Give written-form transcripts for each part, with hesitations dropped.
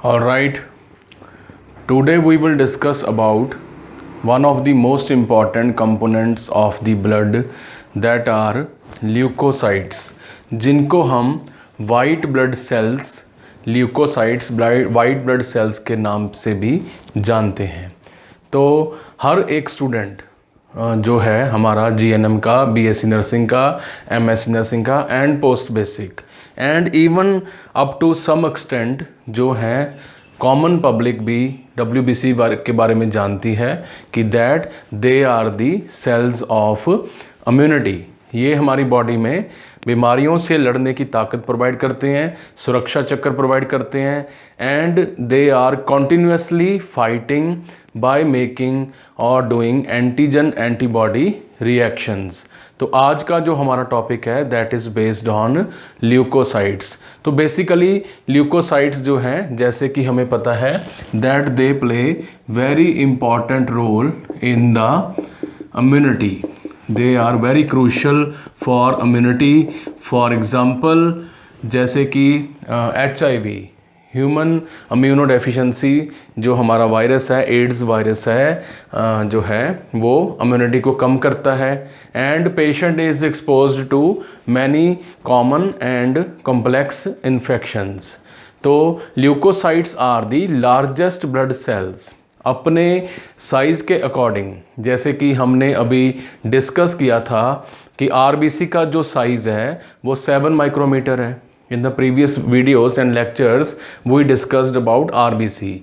All right, today we will discuss about one of the most important components of the blood that are leukocytes, जिनको हम white blood cells leukocytes white blood cells के नाम से भी जानते हैं। तो हर एक स्टूडेंट जो है हमारा जीएनएम का, बीएससी नर्सिंग का, एमएससी नर्सिंग का and post basic and even up to some extent जो है कॉमन पब्लिक भी डब्ल्यूबीसी के बारे में जानती है कि that they are the cells of immunity. ये हमारी बॉडी में बीमारियों से लड़ने की ताकत प्रोवाइड करते हैं, सुरक्षा चक्र प्रोवाइड करते हैं and they are continuously fighting by making और डूइंग एंटीजन एंटीबॉडी रिएक्शंस। तो आज का जो हमारा टॉपिक है that is based on leukocytes. तो बेसिकली ल्यूकोसाइट्स जो हैं, जैसे कि हमें पता है that they play very important role in the immunity. They are very crucial for immunity. For example जैसे कि HIV ह्यूमन इम्यूनो डेफिशिएंसी जो हमारा वायरस है, एड्स वायरस है जो है वो इम्यूनिटी को कम करता है and patient is exposed to many common and complex infections. तो leukocytes are the largest blood cells अपने साइज़ के अकॉर्डिंग, जैसे कि हमने अभी डिस्कस किया था कि आरबीसी का जो साइज़ है वो 7 माइक्रोमीटर है। In the previous videos and lectures we discussed about RBC.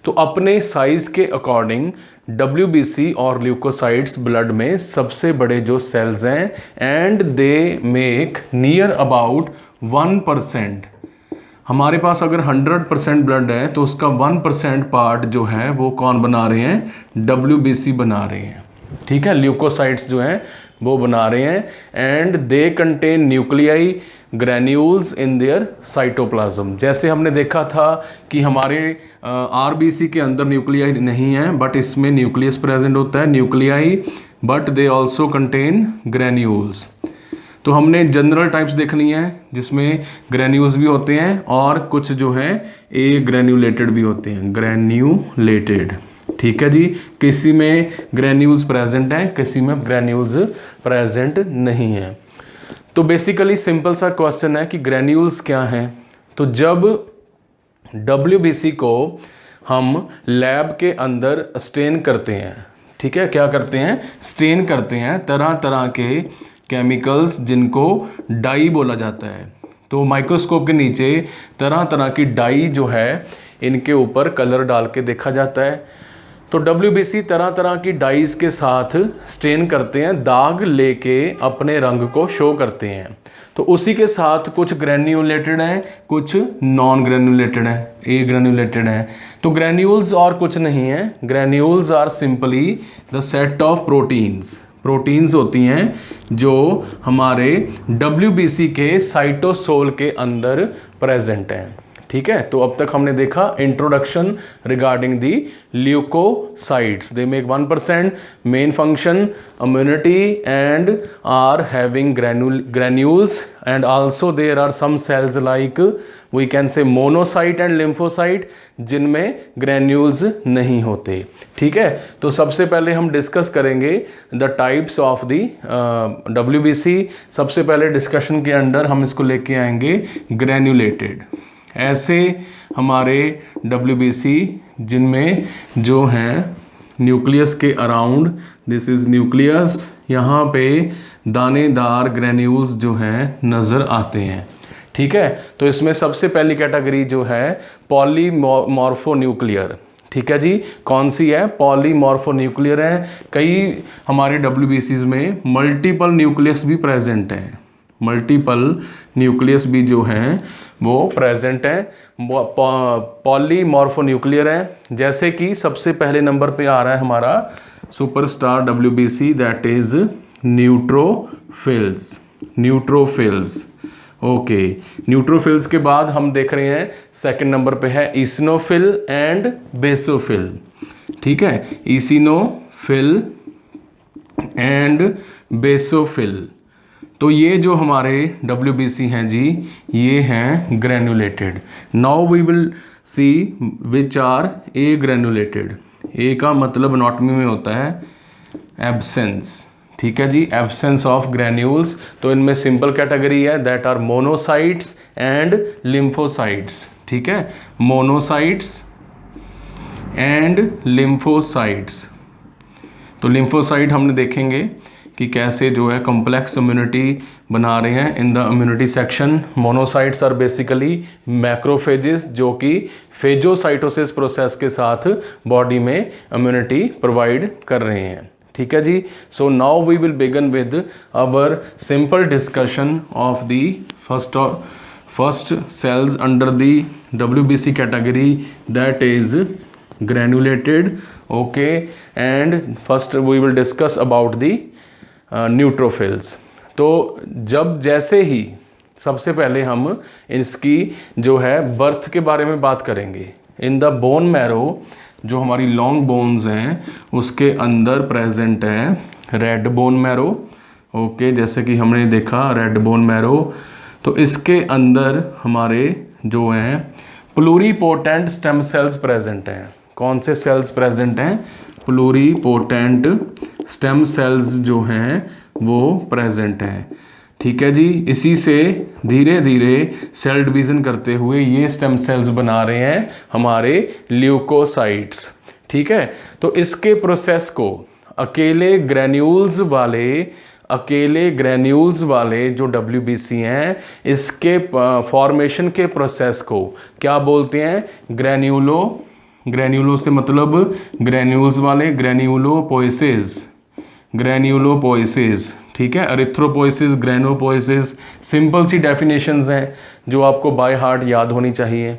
तो अपने साइज़ के अकॉर्डिंग डब्ल्यूबीसी और ल्यूकोसाइट्स ब्लड में सबसे बड़े जो सेल्स हैं and they make near about 1%। हमारे पास अगर 100% ब्लड है तो उसका 1% पार्ट जो है वो कौन बना रहे हैं? डब्ल्यूबीसी बना रहे हैं। ठीक है, ल्यूकोसाइट्स जो हैं वो बना रहे हैं and they contain nuclei granules in their cytoplasm. जैसे हमने देखा था कि हमारे आरबीसी के अंदर न्यूक्लियाई नहीं है बट इसमें न्यूक्लियस प्रेजेंट होता है, nuclei, but they also contain granules. तो हमने जनरल टाइप्स देखनी है जिसमें ग्रैन्यूल्स भी होते हैं और कुछ जो है ए ग्रैन्यूलेटेड भी होते हैं, ग्रैन्यूलेटेड। ठीक है जी, किसी में ग्रैन्यूल्स प्रेजेंट है, किसी में ग्रैन्यूल्स प्रेजेंट नहीं है। तो बेसिकली सिंपल सा क्वेश्चन है कि ग्रैन्यूल्स क्या हैं। तो जब डब्ल्यूबीसी को हम लैब के अंदर स्टेन करते हैं, ठीक है, क्या करते हैं? स्टेन करते हैं तरह तरह के केमिकल्स जिनको डाई बोला जाता है। तो माइक्रोस्कोप के नीचे तरह तरह की डाई जो है इनके ऊपर कलर डाल के देखा जाता है। तो डब्ल्यूबीसी तरह तरह की डाइज के साथ स्टेन करते हैं, दाग लेके अपने रंग को शो करते हैं। तो उसी के साथ कुछ ग्रैन्यूलेटेड हैं, कुछ नॉन ग्रैन्यूलेटेड हैं, ए ग्रैन्यूलेटेड हैं। तो ग्रैन्यूल्स और कुछ नहीं है, granules are simply the set of proteins होती हैं जो हमारे डब्ल्यूबीसी के साइटोसोल के अंदर प्रेजेंट हैं। ठीक है, तो अब तक हमने देखा introduction regarding the leukocytes. They make 1%, main function immunity and are having granules and also there are some cells like we can say monocyte and lymphocyte जिनमें ग्रैन्यूल्स नहीं होते। ठीक है, तो सबसे पहले हम डिस्कस करेंगे the types of the WBC. सबसे पहले डिस्कशन के अंडर हम इसको लेके आएंगे ग्रैन्यूलेटेड। ऐसे हमारे डब्ल्यूबीसी जिनमें जो हैं न्यूक्लियस के अराउंड, दिस इज़ न्यूक्लियस, यहाँ पे दानेदार ग्रैन्यूल्स जो हैं नज़र आते हैं। ठीक है, तो इसमें सबसे पहली कैटेगरी जो है पॉलीमॉर्फोन्यूक्लियर। ठीक है जी, कौन सी है? पॉलीमॉर्फोन्यूक्लियर है। कई हमारे डब्ल्यूबीसीज में मल्टीपल न्यूक्लियस भी प्रेजेंट हैं, मल्टीपल न्यूक्लियस भी जो हैं वो प्रेजेंट है, पॉलीमॉर्फोन्यूक्लियर है। जैसे कि सबसे पहले नंबर पे आ रहा है हमारा superstar WBC that is neutrophils. Okay, neutrophils के बाद हम देख रहे हैं सेकंड नंबर पे है इसिनोफिल एंड बेसोफिल। ठीक है, इसिनोफिल एंड बेसोफिल। तो ये जो हमारे WBC हैं जी, ये हैं granulated. Now we will see which are agranulated. A का मतलब एनाटॉमी में होता है एब्सेंस, ठीक है जी, एब्सेंस ऑफ ग्रेन्यूल्स। तो इनमें सिंपल कैटेगरी है that are monocytes and lymphocytes, ठीक है, मोनोसाइट्स एंड लिम्फोसाइट्स। तो लिम्फोसाइट हमने देखेंगे कि कैसे जो है कॉम्प्लेक्स इम्यूनिटी बना रहे हैं in the immunity section. Monocytes are basically macrophages जो कि फेजोसाइटोसिस प्रोसेस के साथ बॉडी में इम्यूनिटी प्रोवाइड कर रहे हैं, ठीक है जी। So now we will begin with our simple discussion of the first cells under the WBC category, that is granulated, okay, and first we will discuss about the neutrophils। तो जब जैसे ही सबसे पहले हम इसकी जो है बर्थ के बारे में बात करेंगे। इन द बोन मैरो, जो हमारी लॉन्ग बोन्स हैं उसके अंदर प्रेजेंट है रेड बोन मैरो, ओके, जैसे कि हमने देखा रेड बोन मैरो। तो इसके अंदर हमारे जो हैं प्लूरीपोटेंट स्टेम सेल्स प्रेजेंट हैं। कौन से सेल्स प्रेजेंट हैं? प्लूरीपोटेंट स्टेम सेल्स जो हैं वो प्रेजेंट हैं, ठीक है जी। इसी से धीरे धीरे सेल डिवीज़न करते हुए ये स्टेम सेल्स बना रहे हैं हमारे ल्यूकोसाइट्स, ठीक है। तो इसके प्रोसेस को अकेले ग्रैन्यूल्स वाले जो WBC हैं इसके फॉर्मेशन के प्रोसेस को क्या बोलते हैं? ग्रैन्यूलो से मतलब ग्रैन्यूल्स वाले, ग्रैन्यूलोपोइसिस, ठीक है। एरिथ्रोपोइसिस, ग्रेनोपोइसिस, सिंपल सी डेफिनेशंस हैं जो आपको बाय हार्ट याद होनी चाहिए,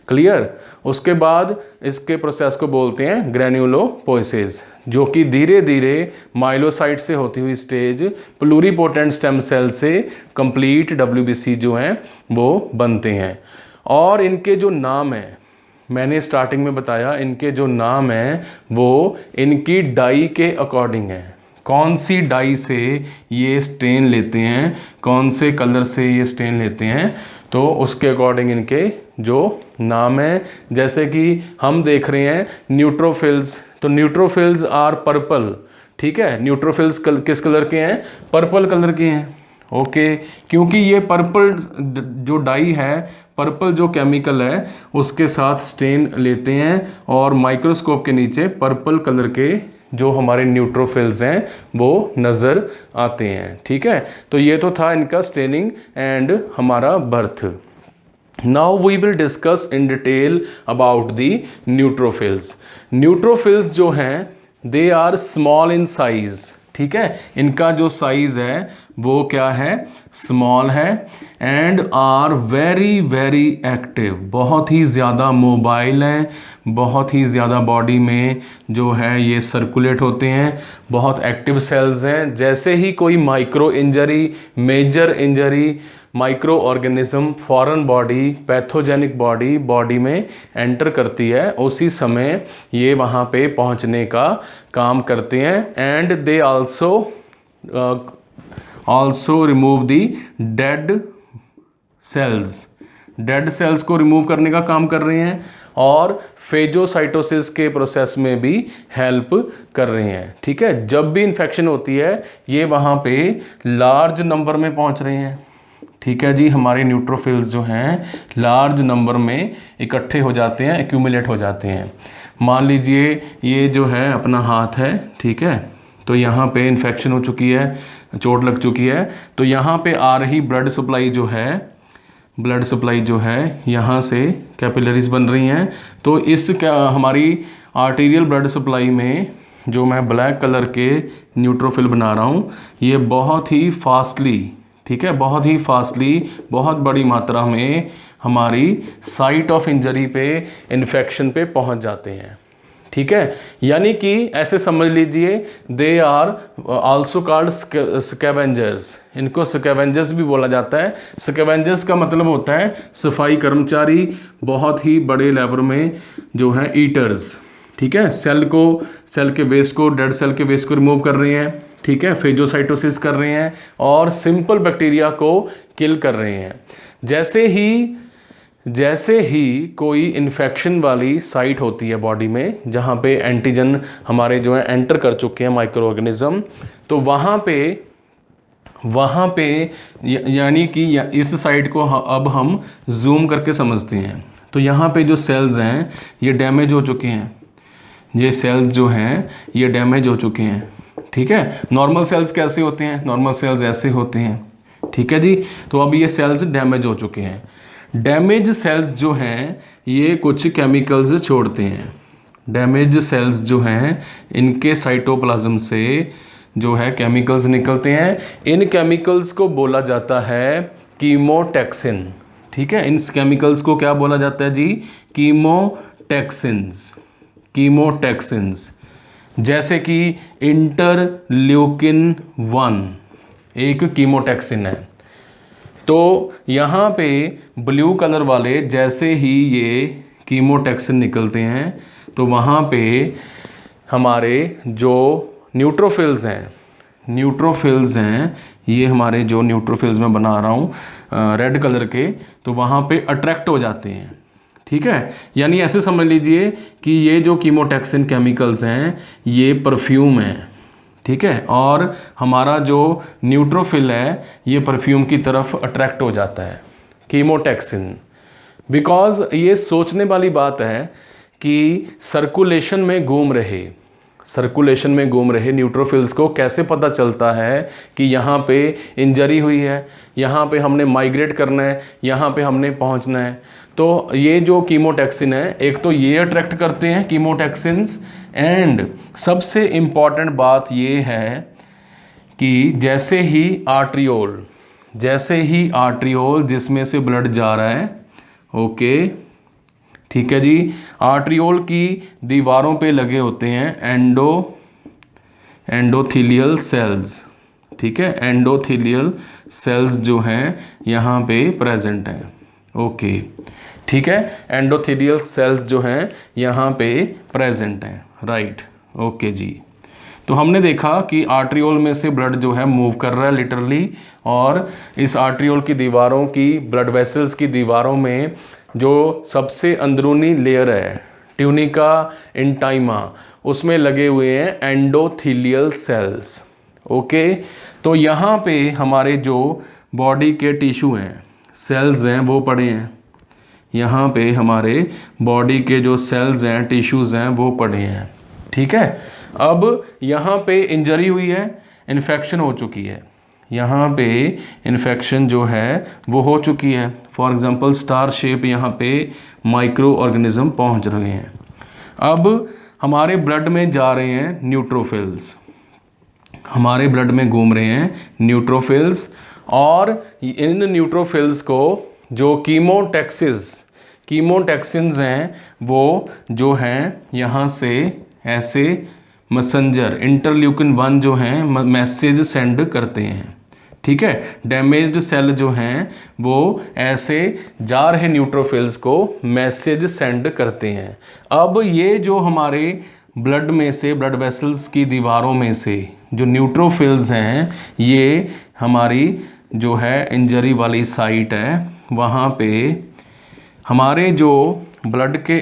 क्लियर। उसके बाद इसके प्रोसेस को बोलते हैं ग्रेन्यूलोपोइसिस, जो कि धीरे धीरे माइलोसाइट से होती हुई स्टेज प्लूरीपोटेंट स्टेम सेल से कंप्लीट WBC जो हैं वो बनते हैं। और इनके जो नाम हैं, मैंने स्टार्टिंग में बताया, इनके जो नाम हैं वो इनकी डाई के अकॉर्डिंग है। कौन सी डाई से ये स्टेन लेते हैं, कौन से कलर से ये स्टेन लेते हैं, तो उसके अकॉर्डिंग इनके जो नाम है। जैसे कि हम देख रहे हैं न्यूट्रोफिल्स, तो न्यूट्रोफिल्स आर पर्पल, ठीक है। न्यूट्रोफिल्स किस कलर के हैं? पर्पल कलर के हैं, ओके। क्योंकि ये पर्पल जो डाई है, पर्पल जो केमिकल है उसके साथ स्टेन लेते हैं और माइक्रोस्कोप के नीचे पर्पल कलर के जो हमारे न्यूट्रोफिल्स हैं वो नज़र आते हैं, ठीक है। तो ये तो था इनका स्टेनिंग एंड हमारा birth. Now we will discuss in detail about the neutrophils. Neutrophils जो हैं they are small in size, ठीक है। इनका जो साइज़ है वो क्या है? स्मॉल है। And are very very active, बहुत ही ज़्यादा मोबाइल हैं, बहुत ही ज़्यादा बॉडी में जो है ये सर्कुलेट होते हैं, बहुत एक्टिव सेल्स हैं। जैसे ही कोई micro injury, major injury, micro organism, foreign body, pathogenic body में एंटर करती है, उसी समय ये वहाँ पे पहुँचने का काम करते हैं। And they also remove the dead cells को रिमूव करने का काम कर रहे हैं और फेजोसाइटोसिस के प्रोसेस में भी हेल्प कर रहे हैं, ठीक है। जब भी इन्फेक्शन होती है ये वहाँ पे लार्ज नंबर में पहुँच रहे हैं, ठीक है जी। हमारे न्यूट्रोफिल्स जो हैं लार्ज नंबर में इकट्ठे हो जाते हैं, एक्यूमुलेट हो जाते हैं। मान लीजिए ये जो है अपना हाथ है, ठीक है, तो यहाँ पे इन्फेक्शन हो चुकी है, चोट लग चुकी है, तो यहाँ पे आ रही ब्लड सप्लाई जो है यहाँ से कैपिलरीज बन रही हैं। तो इस हमारी आर्टीरियल ब्लड सप्लाई में जो मैं ब्लैक कलर के न्यूट्रोफिल बना रहा हूँ ये बहुत ही फास्टली, ठीक है, बहुत ही फास्टली, बहुत बड़ी मात्रा में हमारी साइट ऑफ इंजरी पे, इन्फेक्शन पे पहुंच जाते हैं, ठीक है। यानी कि ऐसे समझ लीजिए they are also called scavengers. इनको स्कैवेंजर्स भी बोला जाता है। स्कैवेंजर्स का मतलब होता है सफाई कर्मचारी, बहुत ही बड़े लेवल में जो है ईटर्स, ठीक है। सेल के वेस्ट को, डेड सेल के वेस्ट को रिमूव कर रहे हैं, ठीक है, फेजोसाइटोसिस कर रहे हैं और सिंपल बैक्टीरिया को किल कर रहे हैं। जैसे ही जैसे ही कोई इन्फेक्शन वाली साइट होती है बॉडी में, जहाँ पे एंटीजन हमारे जो है एंटर कर चुके हैं माइक्रो ऑर्गेनिज्म, तो वहाँ पे यानी कि इस साइट को अब हम जूम करके समझते हैं। तो यहाँ पे जो सेल्स हैं ये डैमेज हो चुके हैं, ये सेल्स जो हैं ये डैमेज हो चुके हैं, ठीक है। नॉर्मल सेल्स कैसे होते हैं? नॉर्मल सेल्स ऐसे होते हैं, ठीक है जी। तो अब ये सेल्स डैमेज हो चुके हैं। डैमेज सेल्स जो हैं ये कुछ केमिकल्स छोड़ते हैं। डैमेज सेल्स जो हैं इनके साइटोप्लाज्म से जो है केमिकल्स निकलते हैं। इन केमिकल्स को बोला जाता है कीमोटैक्सिन, ठीक है। इन केमिकल्स को क्या बोला जाता है जी? कीमोटैक्सिन्स। कीमोटैक्सिन्स जैसे कि इंटरल्यूकिन 1 एक कीमोटैक्सिन है। तो यहाँ पे ब्लू कलर वाले जैसे ही ये कीमोटैक्सिन निकलते हैं तो वहाँ पे हमारे जो न्यूट्रोफिल्स हैं, ये हमारे जो न्यूट्रोफिल्स मैं बना रहा हूँ रेड कलर के, तो वहाँ पे अट्रैक्ट हो जाते हैं, ठीक है। यानी ऐसे समझ लीजिए कि ये जो कीमोटैक्सिन केमिकल्स हैं ये परफ्यूम है, ठीक है। और हमारा जो न्यूट्रोफिल है ये परफ्यूम की तरफ अट्रैक्ट हो जाता है, कीमोटैक्सिन। बिकॉज ये सोचने वाली बात है कि सर्कुलेशन में घूम रहे न्यूट्रोफिल्स को कैसे पता चलता है कि यहाँ पे इंजरी हुई है, यहाँ पे हमने माइग्रेट करना है, यहाँ पे हमने पहुँचना है। तो ये जो कीमोटैक्सिन है, एक तो ये अट्रैक्ट करते हैं कीमोटैक्सिन्स, एंड सबसे इम्पॉर्टेंट बात ये है कि जैसे ही आर्ट्रियोल जिसमें से ब्लड जा रहा है, ओके, ठीक है जी, आर्ट्रियोल की दीवारों पे लगे होते हैं एंडोथीलियल सेल्स, ठीक है। एंडोथीलियल सेल्स जो हैं यहाँ पे प्रेजेंट हैं, ओके, ठीक है। एंडोथीलियल सेल्स जो हैं यहाँ पे प्रेजेंट हैं, राइट, ओके जी। तो हमने देखा कि आर्ट्रियोल में से ब्लड जो है मूव कर रहा है लिटरली, और इस आर्ट्रियोल की दीवारों की, ब्लड वेसल्स की दीवारों में जो सबसे अंदरूनी लेयर है ट्यूनिका इंटाइमा, उसमें लगे हुए हैं एंडोथीलियल सेल्स, ओके। तो यहाँ पे हमारे जो बॉडी के टिश्यू हैं, सेल्स हैं, वो पड़े हैं। यहाँ पे हमारे बॉडी के जो सेल्स हैं, टिश्यूज़ हैं, वो पड़े हैं, ठीक है। अब यहाँ पे इंजरी हुई है, इन्फेक्शन हो चुकी है, यहाँ पे इन्फेक्शन जो है वो हो चुकी है। फॉर एग्जांपल स्टार शेप यहाँ पे माइक्रो ऑर्गेनिज्म पहुँच रहे हैं। अब हमारे ब्लड में जा रहे हैं न्यूट्रोफिल्स, हमारे ब्लड में घूम रहे हैं न्यूट्रोफिल्स, और इन न्यूट्रोफिल्स को जो कीमोटैक्सिन्स हैं वो जो हैं यहाँ से ऐसे मैसेंजर इंटरल्यूकिन 1 जो हैं मैसेज सेंड करते हैं, ठीक है। डैमेज्ड सेल जो हैं वो ऐसे जा रहे न्यूट्रोफिल्स को मैसेज सेंड करते हैं। अब ये जो हमारे ब्लड में से, ब्लड वेसल्स की दीवारों में से जो न्यूट्रोफिल्स हैं, ये हमारी जो है इंजरी वाली साइट है, वहाँ पे हमारे जो ब्लड के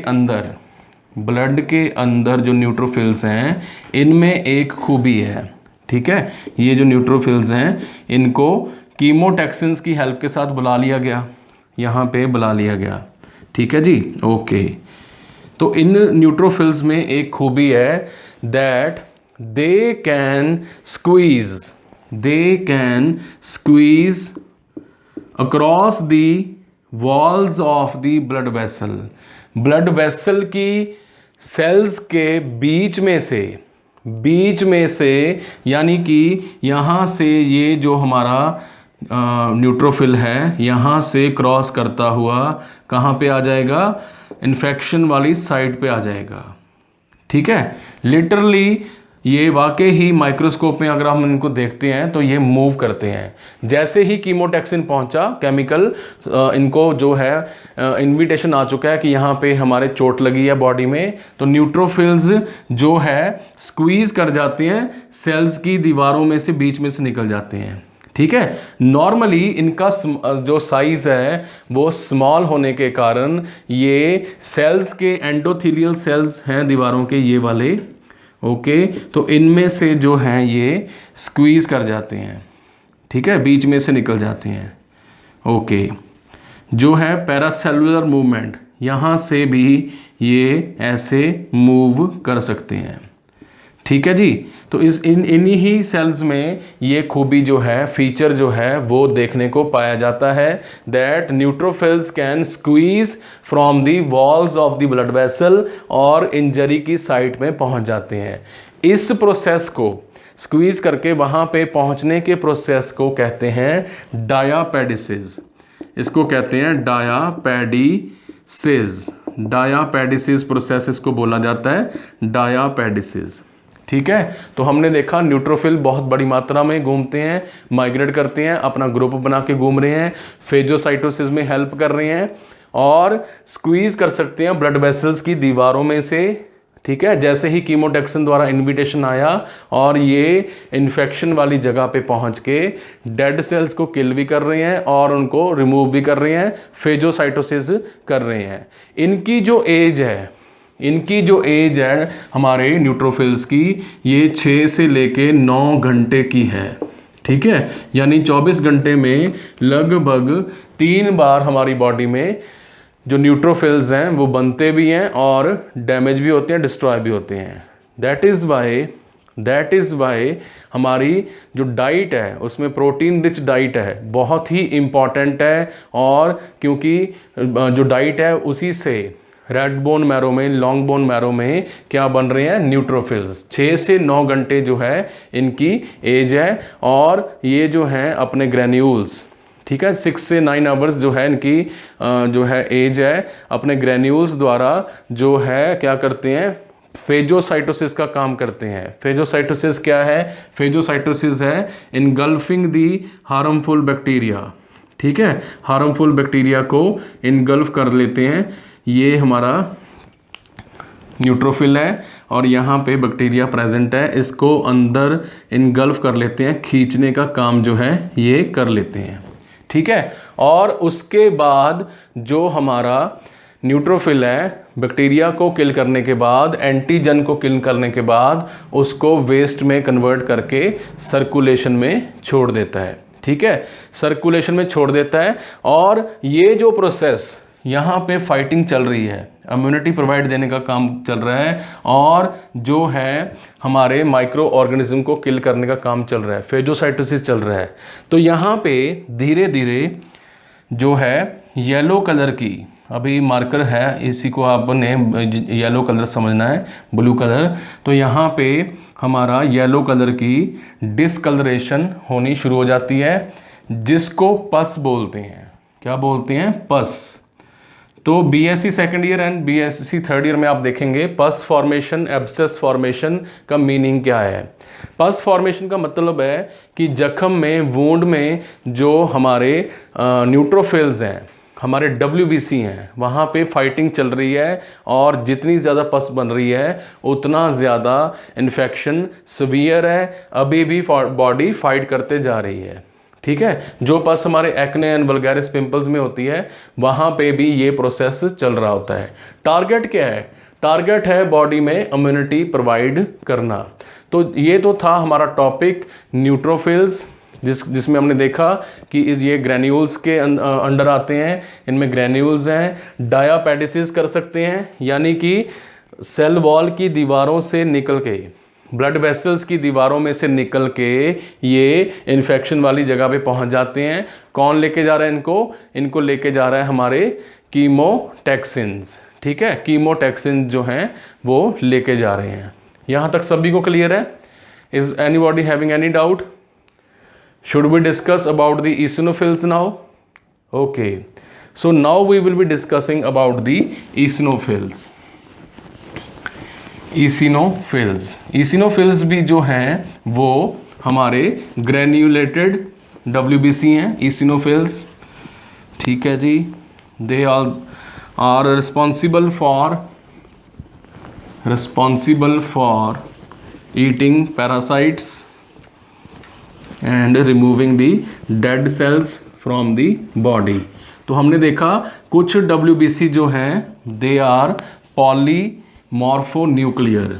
अंदर जो न्यूट्रोफिल्स हैं इनमें एक खूबी है, ठीक है। ये जो न्यूट्रोफिल्स हैं इनको कीमोटैक्सिन्स की हेल्प के साथ बुला लिया गया, यहाँ पे बुला लिया गया, ठीक है जी, ओके। तो इन न्यूट्रोफिल्स में एक खूबी है that they can squeeze across the walls of the blood vessel की सेल्स के बीच में से यानी कि यहाँ से ये जो हमारा न्यूट्रोफिल है यहाँ से क्रॉस करता हुआ कहाँ पे आ जाएगा? इन्फेक्शन वाली साइट पे आ जाएगा, ठीक है। लिटरली ये वाकई ही माइक्रोस्कोप में अगर हम इनको देखते हैं तो ये मूव करते हैं। जैसे ही कीमोटैक्सिन पहुंचा केमिकल, इनको जो है इन्विटेशन आ चुका है कि यहाँ पे हमारे चोट लगी है बॉडी में, तो न्यूट्रोफिल्स जो है स्क्वीज कर जाते हैं, सेल्स की दीवारों में से बीच में से निकल जाते हैं, ठीक है। नॉर्मली इनका जो साइज है वो स्मॉल होने के कारण ये सेल्स के एंडोथेलियल सेल्स हैं दीवारों के ये वाले, ओके, तो इनमें से जो हैं ये स्क्वीज कर जाते हैं, ठीक है, बीच में से निकल जाते हैं, ओके। जो है पैरासेलुलर मूवमेंट, यहाँ से भी ये ऐसे मूव कर सकते हैं, ठीक है जी। तो इन्हीं ही सेल्स में ये खूबी जो है, फीचर जो है वो देखने को पाया जाता है, that neutrophils can squeeze from the walls of the blood vessel और इंजरी की साइट में पहुंच जाते हैं। इस प्रोसेस को स्क्वीज करके वहां पे पहुंचने के प्रोसेस को कहते हैं डायापेडिसिस। इसको कहते हैं डायापेडिसिस। डायापेडिसिस प्रोसेस इसको बोला जाता है, डायापेडिसिस, ठीक है। तो हमने देखा न्यूट्रोफिल बहुत बड़ी मात्रा में घूमते हैं, माइग्रेट करते हैं, अपना ग्रुप बना के घूम रहे हैं, फेजोसाइटोसिस में हेल्प कर रहे हैं और स्क्वीज कर सकते हैं ब्लड वेसल्स की दीवारों में से, ठीक है। जैसे ही कीमोटैक्सिन द्वारा इन्विटेशन आया और ये इन्फेक्शन वाली जगह पे पहुंच के डेड सेल्स को किल भी कर रहे हैं और उनको रिमूव भी कर रहे हैं, फेजोसाइटोसिस कर रहे हैं। इनकी जो एज है हमारे न्यूट्रोफिल्स की, ये 6 से लेके 9 घंटे की है, ठीक है। यानी 24 घंटे में लगभग 3 बार हमारी बॉडी में जो न्यूट्रोफिल्स हैं वो बनते भी हैं और डैमेज भी होते हैं, डिस्ट्रॉय भी होते हैं। दैट इज़ वाई हमारी जो डाइट है उसमें प्रोटीन रिच डाइट है, बहुत ही इम्पॉर्टेंट है। और क्योंकि जो डाइट है उसी से रेड बोन मैरो में, लॉन्ग बोन मैरो में क्या बन रहे हैं, न्यूट्रोफिल्स। 6 से 9 घंटे जो है इनकी एज है और ये जो हैं अपने ग्रेन्यूल्स, ठीक है, 6 से 9 आवर्स जो है इनकी जो है एज है, अपने ग्रेन्यूल्स द्वारा जो है क्या करते हैं, फेजोसाइटोसिस का काम करते हैं। फेजोसाइटोसिस क्या है, फेजोसाइटोसिस है इनगल्फिंग दी हार्मफुल बैक्टीरिया, ठीक है, हार्मफुल बैक्टीरिया को इनगल्फ कर लेते हैं। ये हमारा न्यूट्रोफिल है और यहाँ पे बैक्टीरिया प्रेजेंट है, इसको अंदर इनगल्फ कर लेते हैं, खींचने का काम जो है ये कर लेते हैं, ठीक है। और उसके बाद जो हमारा न्यूट्रोफिल है बैक्टीरिया को किल करने के बाद, एंटीजन को किल करने के बाद उसको वेस्ट में कन्वर्ट करके सर्कुलेशन में छोड़ देता है, ठीक है, सर्कुलेशन में छोड़ देता है। और ये जो प्रोसेस यहाँ पे फाइटिंग चल रही है, इम्यूनिटी प्रोवाइड देने का काम चल रहा है और जो है हमारे माइक्रो ऑर्गेनिज्म को किल करने का काम चल रहा है, फेजोसाइटोसिस चल रहा है। तो यहाँ पे धीरे धीरे जो है येलो कलर की, अभी मार्कर है, इसी को आपने येलो कलर समझना है, ब्लू कलर। तो यहाँ पे हमारा येलो कलर की डिस्कलरेशन होनी शुरू हो जाती है, जिसको पस बोलते हैं। क्या बोलते हैं, पस। तो BSc second year and BSc third year में आप देखेंगे पस फॉर्मेशन, एब्सेस फॉर्मेशन का मीनिंग क्या है। पस फॉर्मेशन का मतलब है कि जख्म में, वुंड में जो हमारे न्यूट्रोफिल्स हैं, हमारे WBC हैं, वहाँ पे फाइटिंग चल रही है और जितनी ज़्यादा पस बन रही है उतना ज़्यादा इन्फेक्शन सीवियर है, अभी भी बॉडी फाइट करते जा रही है, ठीक है। जो पस हमारे एक्ने एंड वल्गैरिस पिंपल्स में होती है वहाँ पे भी ये प्रोसेस चल रहा होता है। टारगेट क्या है, टारगेट है बॉडी में इम्यूनिटी प्रोवाइड करना। तो ये तो था हमारा टॉपिक न्यूट्रोफिल्स, जिसमें हमने देखा कि ये ग्रैन्यूल्स के अंडर आते हैं, इनमें ग्रैन्यूल्स हैं, डायापेडिसिस कर सकते हैं, यानी कि सेल वॉल की दीवारों से निकल के, ब्लड वेसल्स की दीवारों में से निकल के ये इन्फेक्शन वाली जगह पे पहुंच जाते हैं। कौन लेके जा रहा है इनको लेके जा रहा है हमारे कीमोटैक्सिन्स, ठीक है, कीमोटैक्सिन जो हैं वो लेके जा रहे हैं। यहाँ तक सभी को क्लियर है? Is anybody having any doubt? Should we discuss about the eosinophils now? Okay, so now we will be discussing about the eosinophils. Eosinophils भी जो हैं वो हमारे ग्रेन्यूलेटेड WBC हैं, eosinophils, ठीक है जी। They all are responsible for eating parasites and removing the dead cells from the body. तो हमने देखा कुछ WBC जो हैं दे आर पॉलीमॉर्फोन्यूक्लियर,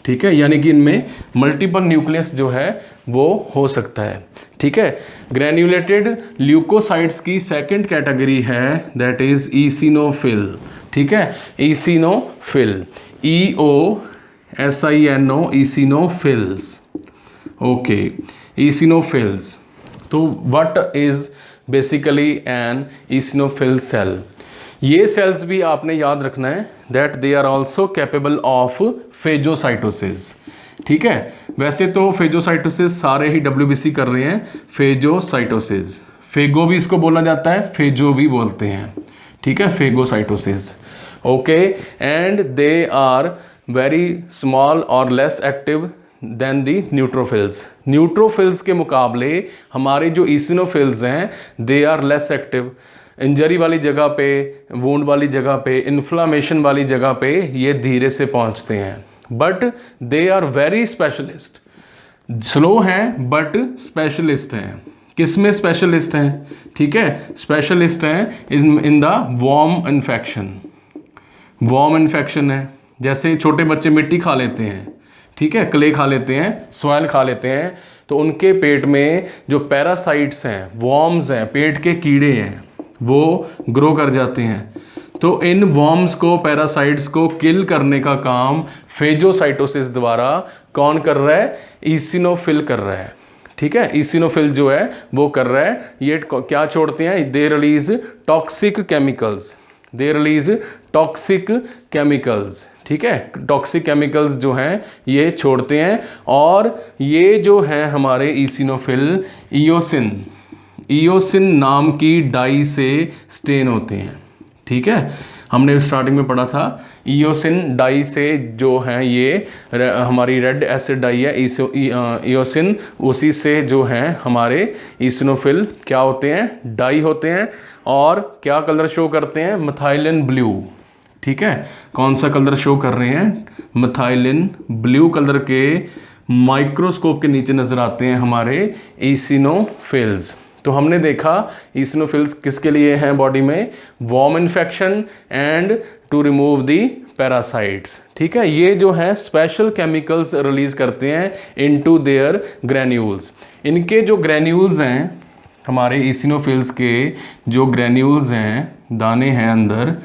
ठीक है, यानी कि इनमें मल्टीपल न्यूक्लियस जो है वो हो सकता है, ठीक है। ग्रैन्युलेटेड ल्यूकोसाइट्स की सेकंड कैटेगरी है दैट इज ईसिनोफिल, ठीक है, eosinophil, EOSINO, eosinophils, okay, eosinophils. तो what is basically an eosinophil cell? ये सेल्स भी आपने याद रखना है that they are also capable of phagocytosis, ठीक है। वैसे तो फेजोसाइटोसिस सारे ही WBC कर रहे हैं, फेजोसाइटोसिस, फेगो भी इसको बोला जाता है, फेजो भी बोलते हैं, ठीक है, phagocytosis, okay. And they are very small और less active than the neutrophils. Neutrophils के मुकाबले हमारे जो ईसिनोफिल्स हैं they are less active. Injury वाली जगह पे, वूंड वाली जगह पे, इन्फ्लामेशन वाली जगह पे ये धीरे से पहुंचते हैं, but they are very specialist. Slow हैं बट स्पेशलिस्ट हैं। किस में स्पेशलिस्ट हैं? ठीक है, स्पेशलिस्ट हैं in the worm infection. Worm infection है, जैसे छोटे बच्चे मिट्टी खा लेते हैं, ठीक है, क्ले खा लेते हैं, सॉइल खा लेते हैं, तो उनके पेट में जो पैरासाइट्स हैं, वॉर्म्स हैं, पेट के कीड़े हैं, वो ग्रो कर जाते हैं। तो इन वॉर्म्स को, पैरासाइट्स को किल करने का काम फेजोसाइटोसिस द्वारा कौन कर रहा है? ईसिनोफिल कर रहा है, ठीक है। ईसिनोफिल जो है वो कर रहा है। ये क्या छोड़ते हैं? They release toxic chemicals, they release toxic chemicals, ठीक है। टॉक्सिक केमिकल्स जो हैं ये छोड़ते हैं, और ये जो है हमारे ईसिनोफिल ईओसिन नाम की डाई से स्टेन होते हैं, ठीक है। हमने स्टार्टिंग में पढ़ा था ईओसिन डाई से जो है ये हमारी रेड एसिड डाई है, ईओसिन, उसी से जो है हमारे ईसिनोफिल क्या होते हैं? डाई होते हैं। और क्या कलर शो करते हैं? मिथाइलिन ब्लू, ठीक है। कौन सा कलर शो कर रहे हैं? मिथाइलिन ब्लू कलर के माइक्रोस्कोप के नीचे नजर आते हैं हमारे ईसिनोफिल्स। तो हमने देखा ईसिनोफिल्स किसके लिए हैं बॉडी में? Worm infection and to remove the parasites, ठीक है। ये जो है स्पेशल केमिकल्स रिलीज करते हैं इनटू देयर ग्रैन्यूल्स। इनके जो ग्रैन्यूल्स हैं, हमारे ईसिनोफिल्स के जो ग्रैन्यूल्स हैं, दाने हैं अंदर,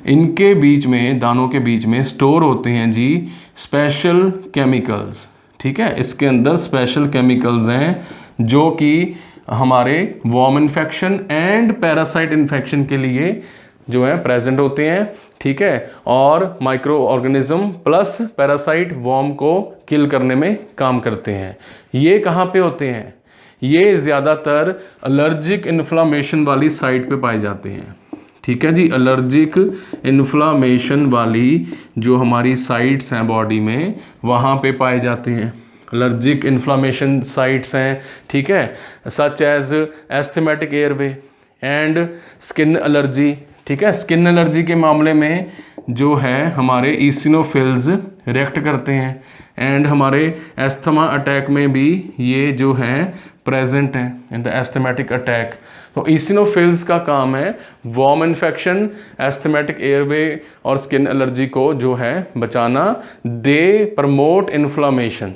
इनके बीच में, दानों के बीच में स्टोर होते हैं जी स्पेशल केमिकल्स, ठीक है। इसके अंदर स्पेशल केमिकल्स हैं जो कि हमारे worm infection and parasite infection के लिए जो है प्रेजेंट होते हैं, ठीक है। और micro organism plus parasite worm को किल करने में काम करते हैं। ये कहाँ पे होते हैं? ये ज़्यादातर एलर्जिक इन्फ्लामेशन वाली साइट पे पाए जाते हैं, ठीक है जी। एलर्जिक इन्फ्लामेशन वाली जो हमारी साइट्स हैं बॉडी में, वहाँ पे पाए जाते हैं। एलर्जिक इन्फ्लामेशन साइट्स हैं, ठीक है, such as asthmatic airway and skin allergy, ठीक है। स्किन एलर्जी के मामले में जो है हमारे ईसिनोफिल्स रिएक्ट करते हैं, एंड हमारे एस्थमा अटैक में भी ये जो हैं प्रेजेंट हैं इन द एस्थमेटिक अटैक। तो ईसिनोफिल्स का काम है वॉर्म इन्फेक्शन, एस्थमेटिक एयरवे और स्किन एलर्जी को जो है बचाना। They promote inflammation,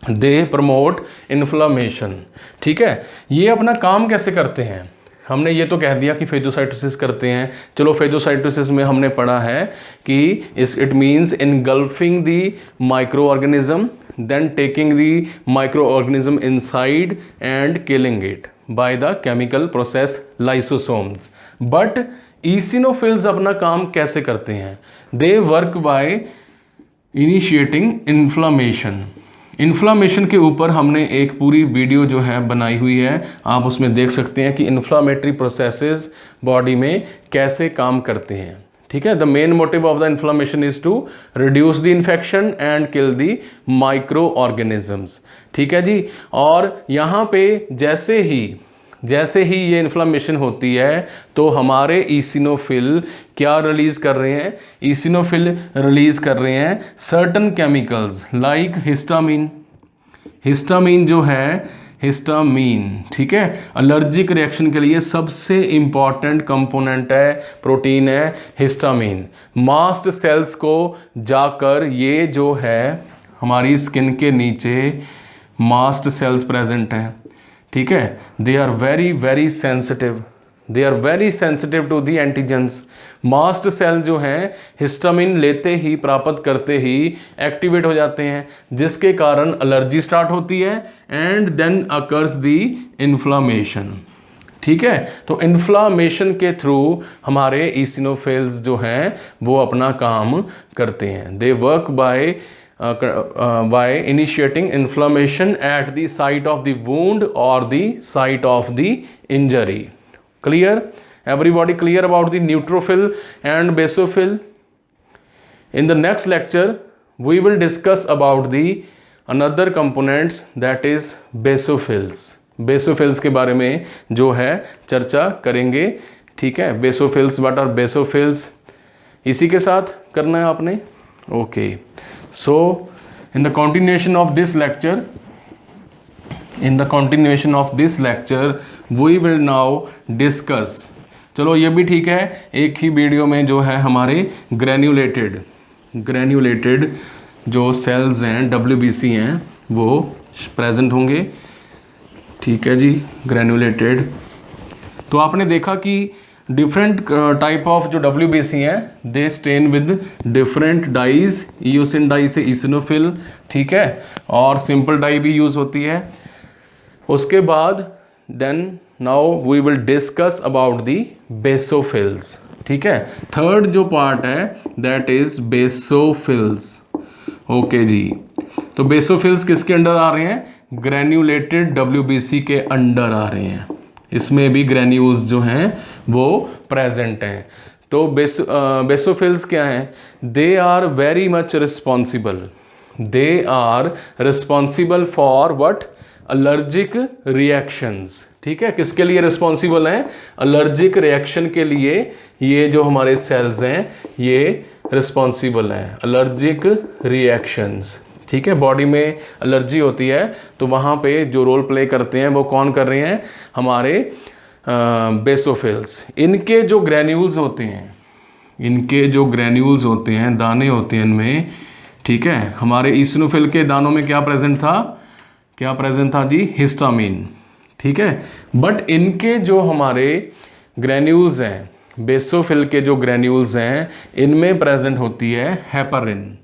they promote inflammation, ठीक है। ये अपना काम कैसे करते हैं? हमने ये तो कह दिया कि फेजोसाइटोसिस करते हैं। चलो, फेजोसाइटोसिस में हमने पढ़ा है कि it means engulfing the micro organism, then taking the micro organism inside and killing it by the chemical process lysosomes. But eosinophils अपना काम कैसे करते हैं? They work by initiating inflammation. Inflammation के ऊपर हमने एक पूरी वीडियो जो है बनाई हुई है, आप उसमें देख सकते हैं कि इन्फ्लामेटरी प्रोसेसेस बॉडी में कैसे काम करते हैं, ठीक है। The main motive of the inflammation is to reduce the infection and kill the micro organisms, ठीक है जी। और यहाँ पे जैसे ही ये इन्फ्लामेशन होती है तो हमारे ईसिनोफिल क्या रिलीज कर रहे हैं? ईसिनोफिल रिलीज कर रहे हैं certain chemicals like histamine. Histamine जो है, हिस्टामीन, ठीक है। एलर्जिक रिएक्शन के लिए सबसे इंपॉर्टेंट कंपोनेंट है, प्रोटीन है हिस्टामीन। मास्ट सेल्स को जाकर ये जो है हमारी स्किन के नीचे मास्ट सेल्स प्रेजेंट हैं, ठीक है। They are very very sensitive, they are very sensitive to the antigens. Mast cell जो हैं हिस्टामिन लेते ही, प्राप्त करते ही एक्टिवेट हो जाते हैं, जिसके कारण एलर्जी स्टार्ट होती है and then occurs the inflammation, ठीक है। तो इन्फ्लामेशन के थ्रू हमारे ईसिनोफिल्स जो हैं वो अपना काम करते हैं। They work by initiating inflammation at the site of the wound or the site of the injury. Clear? Everybody clear about the neutrophil and basophil? In the next lecture we will discuss about the another components, that is basophils. basophils के बारे में जो है चर्चा करेंगे, ठीक है। basophils, what are basophils, इसी के साथ करना है आपने। Okay, so in the continuation of this lecture we will now discuss, चलो ये भी ठीक है, एक ही वीडियो में जो है हमारे ग्रैन्युलेटेड जो सेल्स हैं WBC हैं वो प्रेजेंट होंगे, ठीक है जी। ग्रैन्युलेटेड, तो आपने देखा कि डिफरेंट टाइप ऑफ जो WBC हैं they stain with different dyes, eosin dye से ईसिनोफिल, ठीक है, और सिंपल डाई भी यूज़ होती है। उसके बाद then now we will discuss about the basophils, ठीक है। थर्ड जो पार्ट है दैट इज बेसोफिल्स, ओके जी। तो बेसोफिल्स किसके अंडर आ रहे हैं? ग्रैन्युलेटेड WBC के अंडर आ रहे हैं, इसमें भी ग्रैन्यूल्स जो हैं वो प्रेजेंट हैं। तो बेसोफिल्स क्या हैं? They are very much responsible, they are responsible for what? Allergic reactions, ठीक है। किसके लिए रिस्पॉन्सिबल हैं? एलर्जिक रिएक्शन के लिए ये जो हमारे सेल्स हैं ये रिस्पॉन्सिबल हैं, एलर्जिक रिएक्शंस, ठीक है। बॉडी में एलर्जी होती है तो वहाँ पे जो रोल प्ले करते हैं वो कौन कर रहे हैं? हमारे बेसोफिल्स। इनके जो ग्रैन्यूल्स होते हैं, दाने होते हैं इनमें, ठीक है। हमारे ईसिनोफिल के दानों में क्या प्रेजेंट था जी? हिस्टामीन, ठीक है। बट इनके जो हमारे ग्रैन्यूल्स हैं, बेसोफिल के जो ग्रैन्यूल्स हैं, इनमें प्रेजेंट होती है हेपारिन।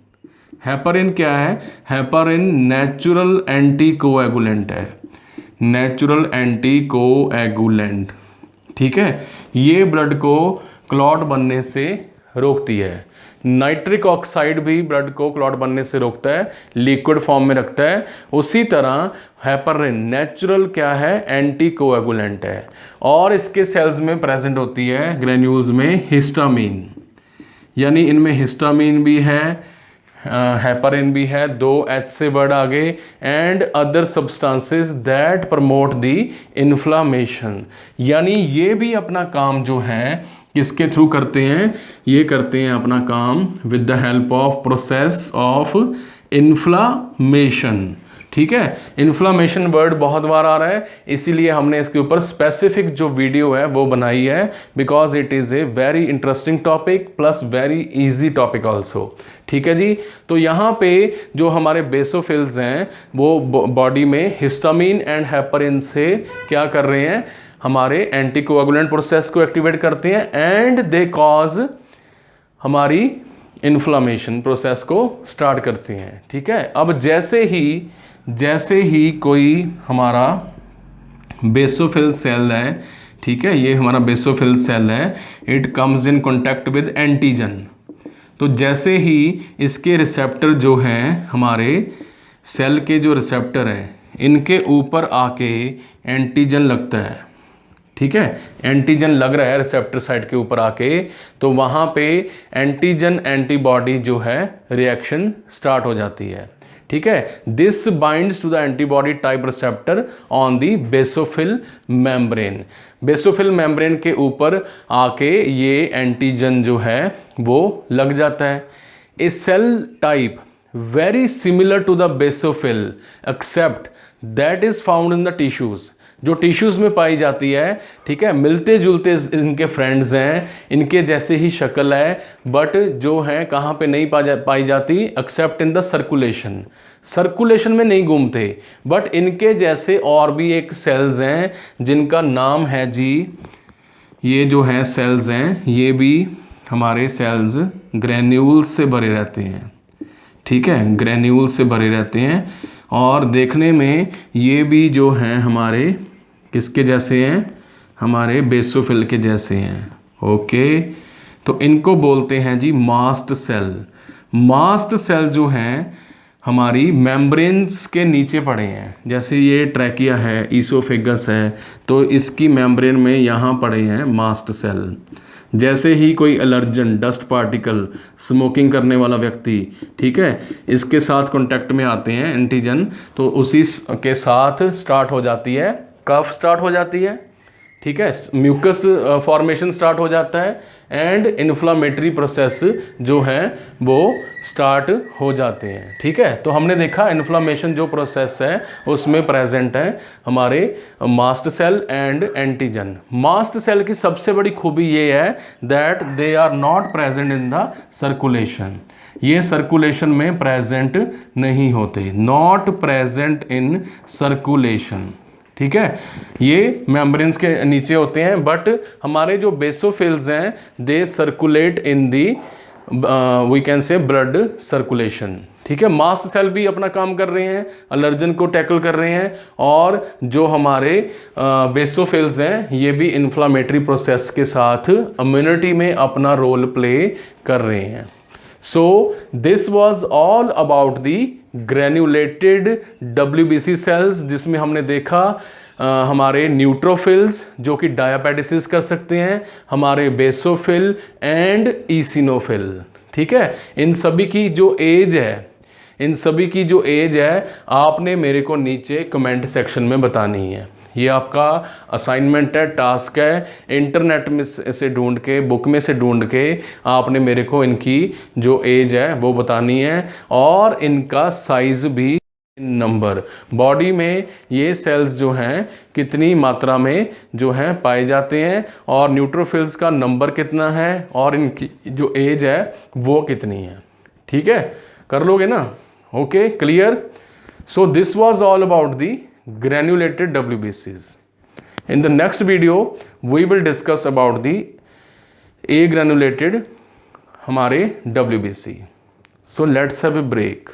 हेपारिन क्या है? हेपारिन नेचुरल एंटी कोएगुलेंट है, नेचुरल एंटी कोएगुलेंट, ठीक है। ये ब्लड को क्लॉट बनने से रोकती है। नाइट्रिक ऑक्साइड भी ब्लड को क्लॉट बनने से रोकता है, लिक्विड फॉर्म में रखता है। उसी तरह हेपारिन नेचुरल क्या है? एंटी कोएगुलेंट है। और इसके सेल्स में प्रेजेंट होती है ग्रैन्यूल्स में हिस्टामीन, यानी इनमें हिस्टामीन भी है, हेपारिन भी है, 2H से वर्ड आगे, and other substances that promote the inflammation. यानी ये भी अपना काम जो है किसके थ्रू करते हैं? ये करते हैं अपना काम with the help of process of inflammation, ठीक है। इन्फ्लामेशन वर्ड बहुत बार आ रहा है, इसीलिए हमने इसके ऊपर स्पेसिफिक जो वीडियो है वो बनाई है, because it is a very interesting topic plus very easy topic also, ठीक है जी। तो यहाँ पे जो हमारे बेसोफिल्स हैं वो बॉडी में हिस्टामीन एंड हेपारिन से क्या कर रहे हैं? हमारे एंटीकोएगुलेंट प्रोसेस को एक्टिवेट करते हैं एंड दे कॉज हमारी इन्फ्लामेशन प्रोसेस को स्टार्ट करते हैं, ठीक है। अब जैसे ही कोई हमारा बेसोफिल सेल है, ठीक है, ये हमारा बेसोफिल सेल है, it comes in contact with antigen. तो जैसे ही इसके रिसेप्टर जो हैं, हमारे सेल के जो रिसेप्टर हैं, इनके ऊपर आके एंटीजन लगता है, ठीक है। एंटीजन लग रहा है रिसेप्टर साइट के ऊपर आके, तो वहाँ पे एंटीजन एंटीबॉडी जो है रिएक्शन स्टार्ट हो जाती है, ठीक है। This binds to the antibody type receptor on the basophil membrane. Basophil membrane के ऊपर आके ये एंटीजन जो है वो लग जाता है। A cell type very similar to the basophil except that is found in the tissues, जो टिश्यूज़ में पाई जाती है, ठीक है, मिलते जुलते इनके फ्रेंड्स हैं, इनके जैसे ही शक्ल है, बट जो है कहाँ पे नहीं पाई जाती, accept in the circulation, circulation में नहीं घूमते, बट इनके जैसे और भी एक सेल्स हैं जिनका नाम है जी, ये जो है सेल्स हैं ये भी हमारे सेल्स ग्रेन्यूल्स से भरे रहते हैं, ठीक है, ग्रेन्यूल से भरे रहते हैं और देखने में ये भी जो हैं हमारे किसके जैसे हैं, हमारे बेसोफिल के जैसे हैं। ओके, तो इनको बोलते हैं जी मास्ट सेल। मास्ट सेल जो हैं हमारी मेम्ब्रेन्स के नीचे पड़े हैं, जैसे ये ट्रैकिया है, ईसोफेगस है, तो इसकी मेम्ब्रेन में यहाँ पड़े हैं मास्ट सेल। जैसे ही कोई एलर्जन, डस्ट पार्टिकल, स्मोकिंग करने वाला व्यक्ति, ठीक है, इसके साथ कांटेक्ट में आते हैं एंटीजन, तो उसी के साथ स्टार्ट हो जाती है, कफ स्टार्ट हो जाती है, ठीक है, म्यूकस फॉर्मेशन स्टार्ट हो जाता है एंड इन्फ्लामेटरी प्रोसेस जो है वो स्टार्ट हो जाते हैं, ठीक है। तो हमने देखा इन्फ्लामेशन जो प्रोसेस है उसमें प्रेजेंट है हमारे mast cell and antigen. Mast cell की सबसे बड़ी खूबी ये है that they are not present in the circulation, ये सर्कुलेशन में प्रेजेंट नहीं होते, नॉट प्रेजेंट इन सर्कुलेशन, ठीक है, ये मेम्ब्रेन्स के नीचे होते हैं, बट हमारे जो बेसोफिल्स हैं they circulate in the we can say blood circulation, ठीक है। मास्ट सेल भी अपना काम कर रहे हैं, एलर्जन को टैकल कर रहे हैं, और जो हमारे बेसोफिल्स हैं ये भी इन्फ्लामेटरी प्रोसेस के साथ इम्यूनिटी में अपना रोल प्ले कर रहे हैं। So this was all about the granulated WBC cells, जिसमें हमने देखा हमारे न्यूट्रोफिल्स जो कि डायापेटिसिस कर सकते हैं, हमारे बेसोफिल एंड ईसिनोफिल, ठीक है। इन सभी की जो एज है, आपने मेरे को नीचे कमेंट सेक्शन में बतानी है। ये आपका असाइनमेंट है, टास्क है, इंटरनेट में से ढूंढ के, बुक में से ढूंढ के आपने मेरे को इनकी जो एज है वो बतानी है, और इनका साइज भी, नंबर, बॉडी में ये सेल्स जो हैं कितनी मात्रा में जो हैं पाए जाते हैं, और न्यूट्रोफिल्स का नंबर कितना है, और इनकी जो एज है वो कितनी है, ठीक है, कर लोगे ना। Okay, clear. So this was all about the granulated WBCs. In the next video we will discuss about the agranulated हमारे WBC. So let's have a break.